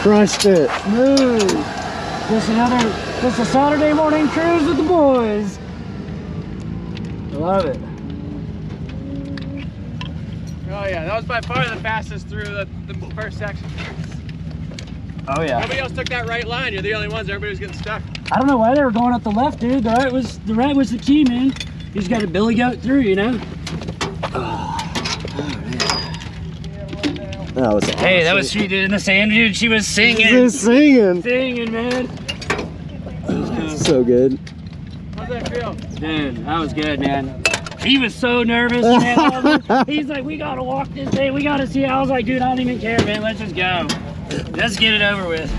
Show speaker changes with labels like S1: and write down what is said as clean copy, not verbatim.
S1: Crushed it.
S2: Smooth. Just a Saturday morning cruise with the boys. I love it.
S3: Oh yeah, that was by far the fastest through the first section.
S2: Oh yeah.
S3: Nobody else took that right line. You're the only ones. Everybody was getting stuck.
S2: I don't know why they were going up the left, dude. The right was the key, man. You just got to billy goat through, you know.
S1: That was awesome.
S2: Hey, that was sweet, dude. In the sand, dude, she was singing.
S1: She was singing.
S2: Singing, man.
S1: So good.
S3: How's that feel?
S2: Dude, that was good, man. He was so nervous, man. He's like, we gotta walk this day. We gotta see. I was like, dude, I don't even care, man. Let's just go. Let's get it over with.